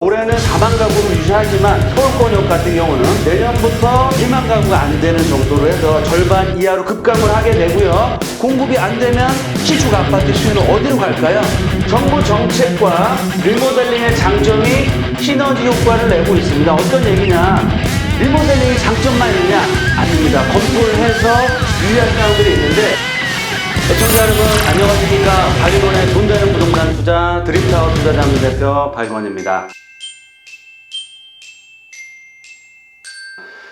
올해는 4만 가구를 유지하지만 서울권역 같은 경우는 내년부터 2만 가구가 안 되는 정도로 해서 절반 이하로 급감을 하게 되고요. 공급이 안 되면 신축 아파트 수요는 어디로 갈까요? 정부 정책과 리모델링의 장점이 시너지 효과를 내고 있습니다. 어떤 얘기냐? 리모델링이 장점만 있느냐? 아닙니다. 검토를 해서 유의할 사항들이 있는데, 시청자 여러분 안녕하십니까? 박일원의 돈 되는 부동산 투자 드림타워 투자자문 대표 박일원입니다.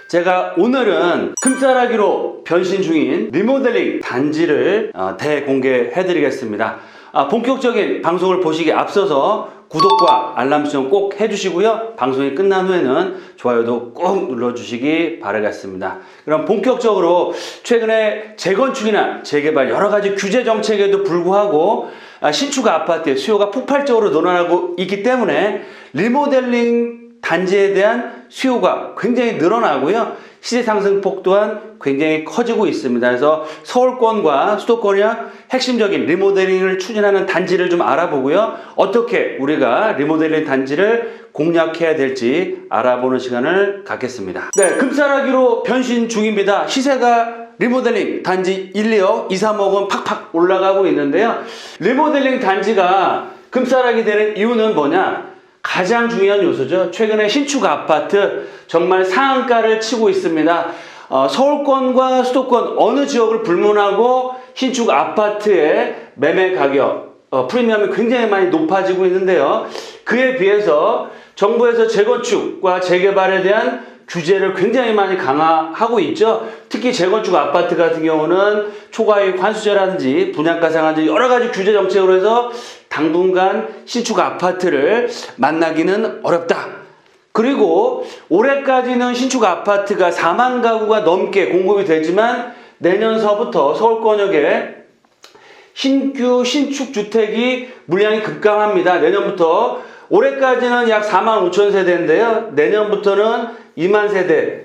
제가 오늘은 금싸라기로 변신 중인 리모델링 단지를 대공개해 드리겠습니다. 본격적인 방송을 보시기에 앞서서 구독과 알람 설정 꼭 해주시고요. 방송이 끝난 후에는 좋아요도 꼭 눌러주시기 바라겠습니다. 그럼 본격적으로 최근에 재건축이나 재개발 여러가지 규제 정책에도 불구하고 신축 아파트의 수요가 폭발적으로 늘어나고 있기 때문에 리모델링 단지에 대한 수요가 굉장히 늘어나고요. 시세 상승폭 또한 굉장히 커지고 있습니다. 그래서 서울권과 수도권의 핵심적인 리모델링을 추진하는 단지를 좀 알아보고요. 어떻게 우리가 리모델링 단지를 공략해야 될지 알아보는 시간을 갖겠습니다. 네, 금싸라기로 변신 중입니다. 시세가 리모델링 단지 1, 2억, 2, 3억은 팍팍 올라가고 있는데요. 리모델링 단지가 금싸라기 되는 이유는 뭐냐? 가장 중요한 요소죠. 최근에 신축 아파트 정말 상한가를 치고 있습니다. 서울권과 수도권 어느 지역을 불문하고 신축 아파트의 매매 가격, 프리미엄이 굉장히 많이 높아지고 있는데요. 그에 비해서 정부에서 재건축과 재개발에 대한 규제를 굉장히 많이 강화하고 있죠. 특히 재건축 아파트 같은 경우는 초과이익 환수제라든지 분양가 상한제 여러 가지 규제 정책으로 해서 당분간 신축 아파트를 만나기는 어렵다. 그리고 올해까지는 신축 아파트가 4만 가구가 넘게 공급이 되지만 내년서부터 서울권역에 신규 신축 주택이 물량이 급감합니다. 내년부터 올해까지는 약 4만 5천 세대인데요. 내년부터는 2만 세대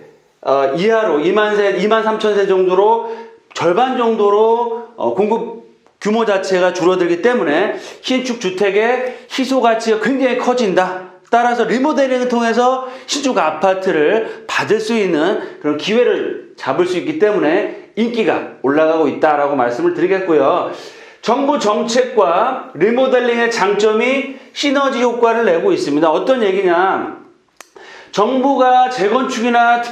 이하로 2만 3천 세 정도로 절반 정도로 공급 규모 자체가 줄어들기 때문에 신축 주택의 희소 가치가 굉장히 커진다. 따라서 리모델링을 통해서 신축 아파트를 받을 수 있는 그런 기회를 잡을 수 있기 때문에 인기가 올라가고 있다라고 말씀을 드리겠고요. 정부 정책과 리모델링의 장점이 시너지 효과를 내고 있습니다. 어떤 얘기냐? 정부가 재건축이나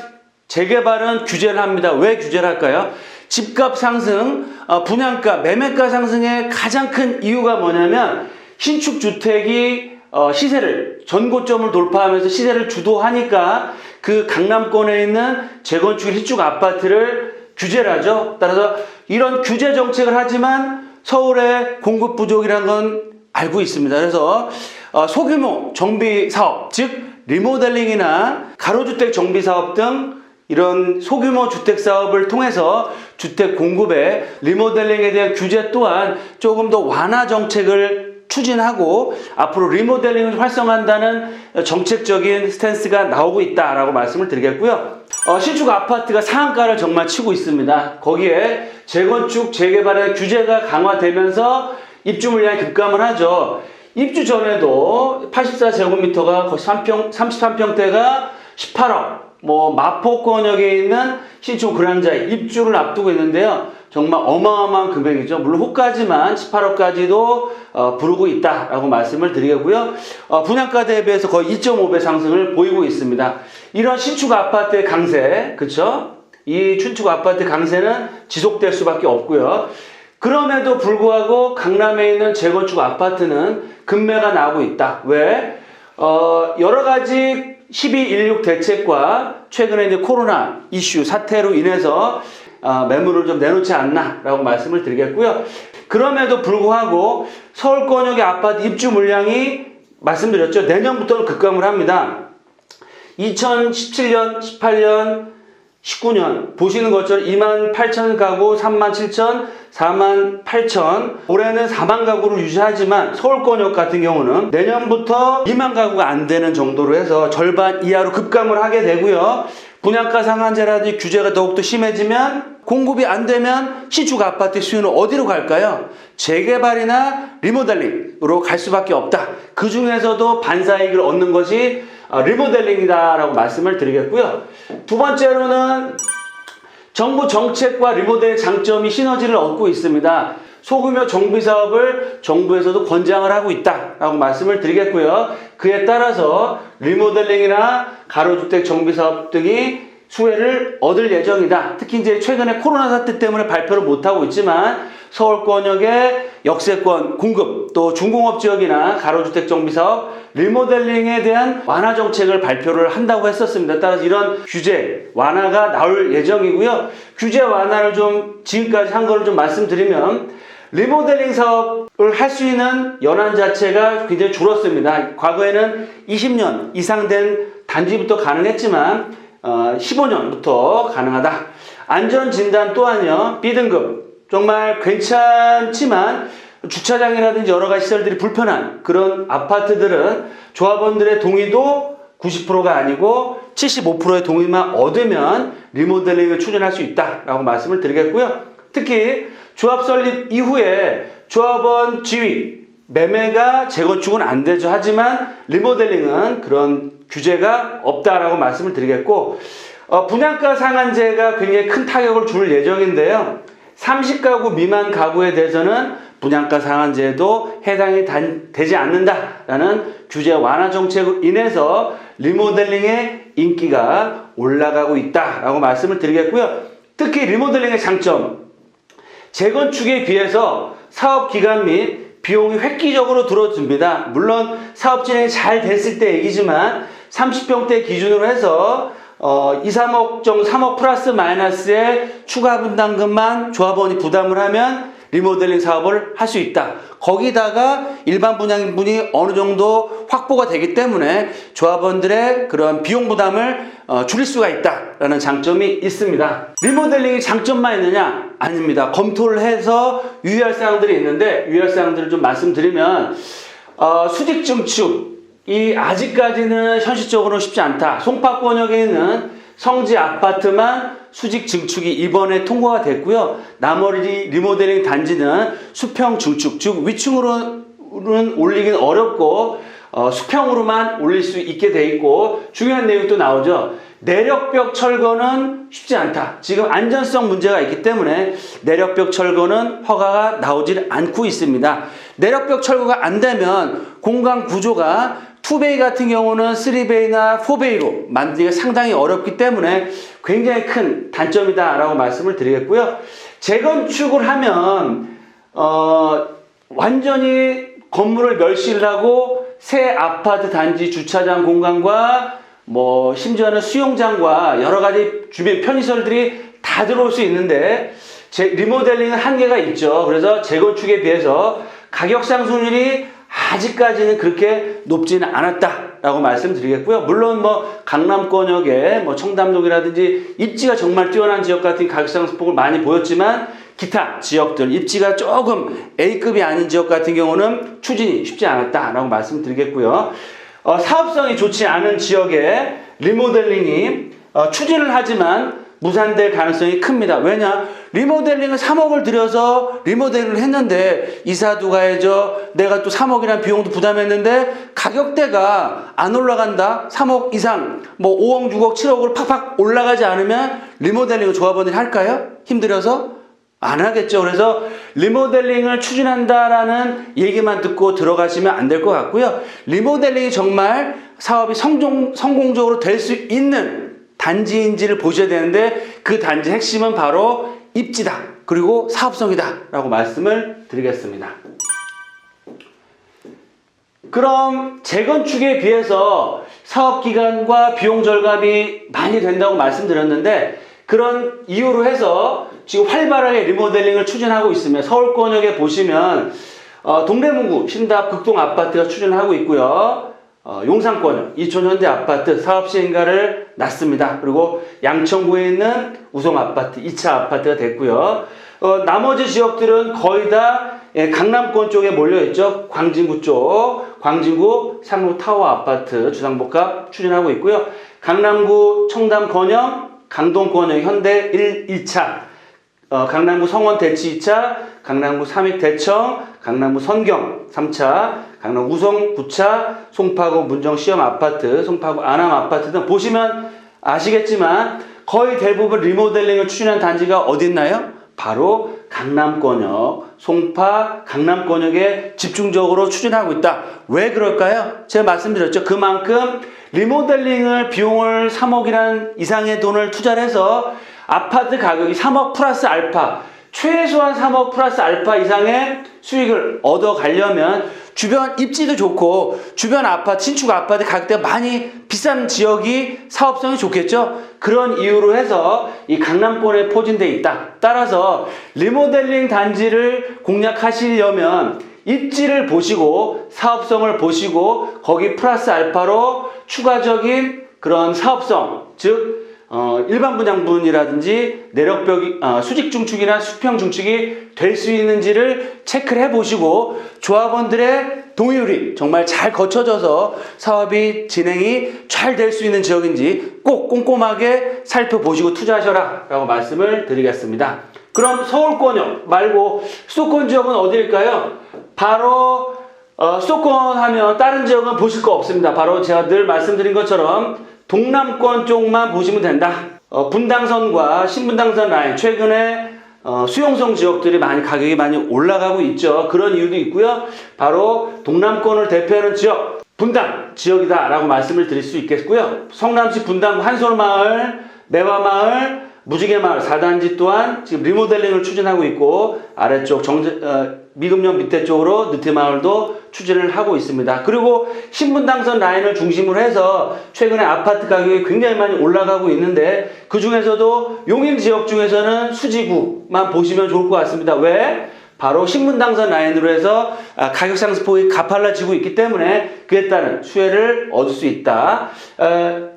재개발은 규제를 합니다. 왜 규제를 할까요? 집값 상승, 분양가, 매매가 상승의 가장 큰 이유가 뭐냐면 신축 주택이 시세를 전고점을 돌파하면서 시세를 주도하니까 그 강남권에 있는 재건축 신축 아파트를 규제를 하죠. 따라서 이런 규제 정책을 하지만 서울의 공급 부족이라는 건 알고 있습니다. 그래서 소규모 정비 사업, 즉 리모델링이나 가로주택 정비 사업 등 이런 소규모 주택 사업을 통해서 주택 공급에 리모델링에 대한 규제 또한 조금 더 완화 정책을 추진하고 앞으로 리모델링을 활성화한다는 정책적인 스탠스가 나오고 있다라고 말씀을 드리겠고요. 신축 아파트가 상한가를 정말 치고 있습니다. 거기에 재건축, 재개발의 규제가 강화되면서 입주 물량이 급감을 하죠. 입주 전에도 84제곱미터가 거의 33평대가 18억, 마포권역에 있는 신축 그랑자에 입주를 앞두고 있는데요. 정말 어마어마한 금액이죠. 물론 호가지만 18억까지도 부르고 있다라고 말씀을 드리겠고요. 분양가 대비해서 거의 2.5배 상승을 보이고 있습니다. 이런 신축 아파트의 강세, 그쵸? 이 신축 아파트 강세는 지속될 수밖에 없고요. 그럼에도 불구하고 강남에 있는 재건축 아파트는 급매가 나오고 있다. 왜? 여러 가지 12.16 대책과 최근에 이제 코로나 이슈 사태로 인해서 매물을 좀 내놓지 않나라고 말씀을 드리겠고요. 그럼에도 불구하고 서울권역의 아파트 입주 물량이 말씀드렸죠. 내년부터는 급감을 합니다. 2017년, 18년, 19년 보시는 것처럼 2만 8천 가구, 3만 7천, 4만 8천. 올해는 4만 가구를 유지하지만 서울권역 같은 경우는 내년부터 2만 가구가 안 되는 정도로 해서 절반 이하로 급감을 하게 되고요. 분양가 상한제라든지 규제가 더욱더 심해지면 공급이 안 되면 신축 아파트 수요는 어디로 갈까요? 재개발이나 리모델링, 리모델링으로 갈 수밖에 없다. 그 중에서도 반사이익을 얻는 것이 리모델링이다라고 말씀을 드리겠고요. 두 번째로는 정부 정책과 리모델링 장점이 시너지를 얻고 있습니다. 소규모 정비 사업을 정부에서도 권장을 하고 있다라고 말씀을 드리겠고요. 그에 따라서 리모델링이나 가로주택 정비 사업 등이 수혜를 얻을 예정이다. 특히 이제 최근에 코로나 사태 때문에 발표를 못하고 있지만 서울권역의 역세권 공급, 또 중공업 지역이나 가로주택 정비 사업, 리모델링에 대한 완화 정책을 발표를 한다고 했었습니다. 따라서 이런 규제 완화가 나올 예정이고요. 규제 완화를 좀 지금까지 한 거를 좀 말씀드리면 리모델링 사업을 할 수 있는 연한 자체가 굉장히 줄었습니다. 과거에는 20년 이상 된 단지부터 가능했지만 15년부터 가능하다. 안전진단 또한요, B등급. 정말 괜찮지만 주차장이라든지 여러 가지 시설들이 불편한 그런 아파트들은 조합원들의 동의도 90%가 아니고 75%의 동의만 얻으면 리모델링을 추진할 수 있다라고 말씀을 드리겠고요. 특히 조합 설립 이후에 조합원 지위, 매매가 재건축은 안 되죠. 하지만 리모델링은 그런 규제가 없다라고 말씀을 드리겠고, 분양가 상한제가 굉장히 큰 타격을 줄 예정인데요. 30가구 미만 가구에 대해서는 분양가 상한제도 해당이 되지 않는다라는 규제 완화 정책으로 인해서 리모델링의 인기가 올라가고 있다라고 말씀을 드리겠고요. 특히 리모델링의 장점, 재건축에 비해서 사업 기간 및 비용이 획기적으로 들어줍니다. 물론 사업 진행이 잘 됐을 때 얘기지만 30평대 기준으로 해서 2, 3억 정도, 3억 플러스 마이너스의 추가 분담금만 조합원이 부담을 하면 리모델링 사업을 할 수 있다. 거기다가 일반 분양분이 어느 정도 확보가 되기 때문에 조합원들의 그런 비용 부담을 줄일 수가 있다라는 장점이 있습니다. 리모델링이 장점만 있느냐? 아닙니다. 검토를 해서 유의할 사항들이 있는데, 유의할 사항들을 좀 말씀드리면 수직 증축이 아직까지는 현실적으로 쉽지 않다. 송파권역에 있는 성지 아파트만 수직 증축이 이번에 통과가 됐고요. 나머지 리모델링 단지는 수평 증축, 즉 위층으로는 올리긴 어렵고 수평으로만 올릴 수 있게 돼 있고, 중요한 내용이 또 나오죠. 내력벽 철거는 쉽지 않다. 지금 안전성 문제가 있기 때문에 내력벽 철거는 허가가 나오질 않고 있습니다. 내력벽 철거가 안 되면 공간 구조가 2베이 같은 경우는 3베이나 4베이로 만들기가 상당히 어렵기 때문에 굉장히 큰 단점이다 라고 말씀을 드리겠고요. 재건축을 하면 완전히 건물을 멸시를 하고 새 아파트 단지 주차장 공간과 심지어는 수영장과 여러 가지 주변 편의시설들이 다 들어올 수 있는데, 리모델링은 한계가 있죠. 그래서 재건축에 비해서 가격 상승률이 아직까지는 그렇게 높지는 않았다라고 말씀드리겠고요. 물론 강남권역의 청담동이라든지 입지가 정말 뛰어난 지역 같은 가격 상승폭을 많이 보였지만, 기타 지역들 입지가 조금 A급이 아닌 지역 같은 경우는 추진이 쉽지 않았다라고 말씀드리겠고요. 사업성이 좋지 않은 지역에 리모델링이 추진을 하지만 무산될 가능성이 큽니다. 왜냐? 리모델링을 3억을 들여서 리모델링을 했는데 이사도 가야죠. 내가 또 3억이라는 비용도 부담했는데 가격대가 안 올라간다. 3억 이상, 5억, 6억, 7억으로 팍팍 올라가지 않으면 리모델링을 조합원들이 할까요? 힘들어서? 안 하겠죠. 그래서 리모델링을 추진한다라는 얘기만 듣고 들어가시면 안 될 것 같고요. 리모델링이 정말 사업이 성공적으로 될 수 있는 단지인지를 보셔야 되는데, 그 단지 핵심은 바로 입지다. 그리고 사업성이다. 라고 말씀을 드리겠습니다. 그럼 재건축에 비해서 사업기간과 비용 절감이 많이 된다고 말씀드렸는데, 그런 이유로 해서 지금 활발하게 리모델링을 추진하고 있으며, 서울권역에 보시면 동대문구 신답 극동 아파트가 추진하고 있고요. 용산권역 이촌현대 아파트 사업시행가를 놨습니다. 그리고 양천구에 있는 우성 아파트 2차 아파트가 됐고요. 나머지 지역들은 거의 다 강남권 쪽에 몰려있죠. 광진구 쪽, 광진구 상로 타워 아파트 주상복합 추진하고 있고요. 강남구 청담권역, 강동권역 현대 1, 2차 강남구 성원 대치 2차, 강남구 삼익 대청, 강남구 선경 3차, 강남 우성 9차, 송파구 문정 시험 아파트, 송파구 안암 아파트 등 보시면 아시겠지만 거의 대부분 리모델링을 추진한 단지가 어디 있나요? 바로 강남권역, 송파, 강남권역에 집중적으로 추진하고 있다. 왜 그럴까요? 제가 말씀드렸죠. 그만큼 리모델링을 비용을 3억이란 이상의 돈을 투자를 해서 아파트 가격이 3억 플러스 알파, 최소한 3억 플러스 알파 이상의 수익을 얻어가려면 주변 입지도 좋고 주변 아파트, 신축 아파트 가격대가 많이 비싼 지역이 사업성이 좋겠죠. 그런 이유로 해서 이 강남권에 포진되어 있다. 따라서 리모델링 단지를 공략하시려면 입지를 보시고 사업성을 보시고 거기 플러스 알파로 추가적인 그런 사업성, 즉 일반 분양분이라든지 내력벽이 수직 중축이나 수평 중축이 될 수 있는지를 체크를 해보시고 조합원들의 동의율이 정말 잘 거쳐져서 사업이 진행이 잘 될 수 있는 지역인지 꼭 꼼꼼하게 살펴보시고 투자하셔라 라고 말씀을 드리겠습니다. 그럼 서울권역 말고 수도권 지역은 어디일까요? 바로 수도권 하면 다른 지역은 보실 거 없습니다. 바로 제가 늘 말씀드린 것처럼 동남권 쪽만 보시면 된다. 분당선과 신분당선 라인 최근에 수용성 지역들이 가격이 많이 올라가고 있죠. 그런 이유도 있고요. 바로 동남권을 대표하는 지역 분당 지역이다 라고 말씀을 드릴 수 있겠고요. 성남시 분당 한솔마을, 매화마을, 무지개마을 4단지 또한 지금 리모델링을 추진하고 있고 아래쪽 미금역 밑에 쪽으로 느티마을도 추진을 하고 있습니다. 그리고 신분당선 라인을 중심으로 해서 최근에 아파트 가격이 굉장히 많이 올라가고 있는데 그 중에서도 용인 지역 중에서는 수지구만 보시면 좋을 것 같습니다. 왜? 바로 신분당선 라인으로 해서 가격 상승폭이 가팔라지고 있기 때문에 그에 따른 수혜를 얻을 수 있다.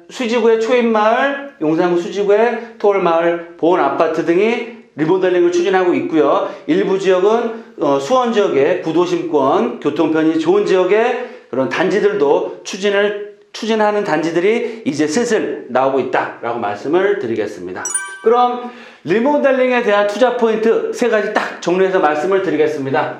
수지구의 초입마을, 용산구 수지구의 토월마을, 보온아파트 등이 리모델링을 추진하고 있고요. 일부 지역은 수원 지역의 구도심권, 교통편이 좋은 지역의 그런 단지들도 추진하는 단지들이 이제 슬슬 나오고 있다라고 말씀을 드리겠습니다. 그럼 리모델링에 대한 투자 포인트 3가지 딱 정리해서 말씀을 드리겠습니다.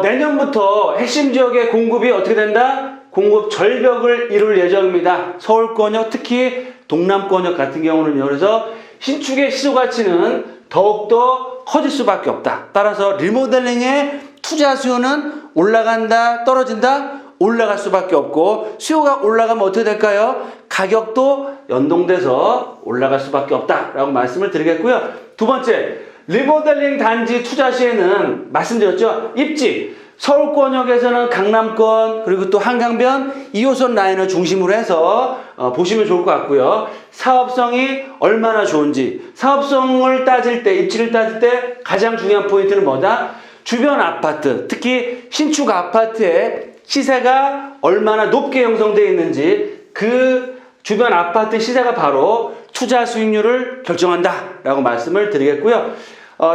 내년부터 핵심 지역의 공급이 어떻게 된다? 공급 절벽을 이룰 예정입니다. 서울권역, 특히 동남권역 같은 경우는요. 그래서 신축의 시소 가치는 더욱더 커질 수밖에 없다. 따라서 리모델링의 투자 수요는 올라간다, 떨어진다? 올라갈 수밖에 없고 수요가 올라가면 어떻게 될까요? 가격도 연동돼서 올라갈 수밖에 없다라고 말씀을 드리겠고요. 두 번째, 리모델링 단지 투자 시에는 말씀드렸죠. 입지, 서울권역에서는 강남권 그리고 또 한강변 2호선 라인을 중심으로 해서 보시면 좋을 것 같고요. 사업성이 얼마나 좋은지, 사업성을 따질 때, 입지를 따질 때 가장 중요한 포인트는 뭐다? 주변 아파트, 특히 신축 아파트의 시세가 얼마나 높게 형성되어 있는지 그 주변 아파트 시세가 바로 투자 수익률을 결정한다 라고 말씀을 드리겠고요.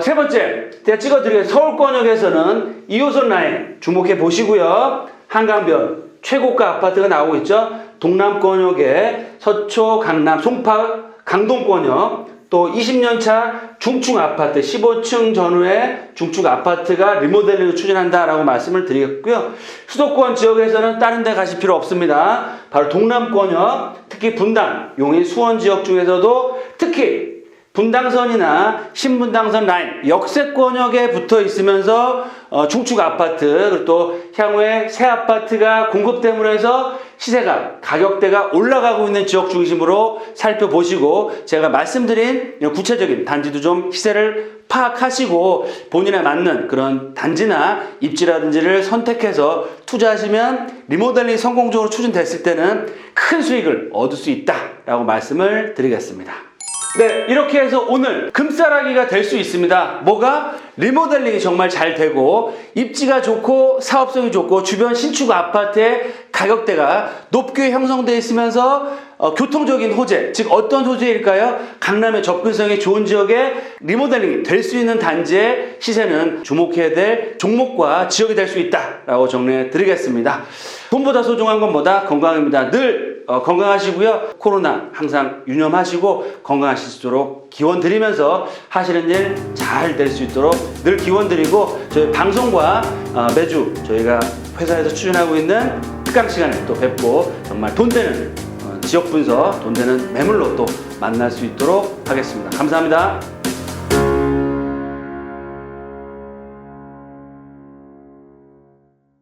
세 번째, 제가 찍어드리겠습니다. 서울권역에서는 2호선 라인 주목해 보시고요. 한강변 최고가 아파트가 나오고 있죠. 동남권역에 서초, 강남, 송파, 강동권역 또 20년차 중축 아파트 15층 전후의 중축 아파트가 리모델링을 추진한다라고 말씀을 드리겠고요. 수도권 지역에서는 다른 데 가실 필요 없습니다. 바로 동남권역, 특히 분당, 용인, 수원 지역 중에서도 특히 분당선이나 신분당선 라인 역세권역에 붙어 있으면서 중축 아파트 그리고 또 향후에 새 아파트가 공급됨으로 해서 시세가 가격대가 올라가고 있는 지역 중심으로 살펴보시고 제가 말씀드린 구체적인 단지도 좀 시세를 파악하시고 본인에 맞는 그런 단지나 입지라든지를 선택해서 투자하시면 리모델링이 성공적으로 추진됐을 때는 큰 수익을 얻을 수 있다라고 말씀을 드리겠습니다. 네, 이렇게 해서 오늘 금싸라기가 될 수 있습니다. 뭐가? 리모델링이 정말 잘 되고 입지가 좋고 사업성이 좋고 주변 신축 아파트의 가격대가 높게 형성되어 있으면서 교통적인 호재, 즉 어떤 호재일까요? 강남의 접근성이 좋은 지역에 리모델링이 될 수 있는 단지의 시세는 주목해야 될 종목과 지역이 될 수 있다라고 정리해 드리겠습니다. 돈보다 소중한 건 뭐다? 건강입니다. 늘 건강하시고요. 코로나 항상 유념하시고 건강하실 수 있도록 기원 드리면서 하시는 일 잘 될 수 있도록 늘 기원 드리고, 저희 방송과 매주 저희가 회사에서 추진하고 있는 특강 시간에 또 뵙고 정말 돈 되는 지역 분석, 돈 되는 매물로 또 만날 수 있도록 하겠습니다. 감사합니다.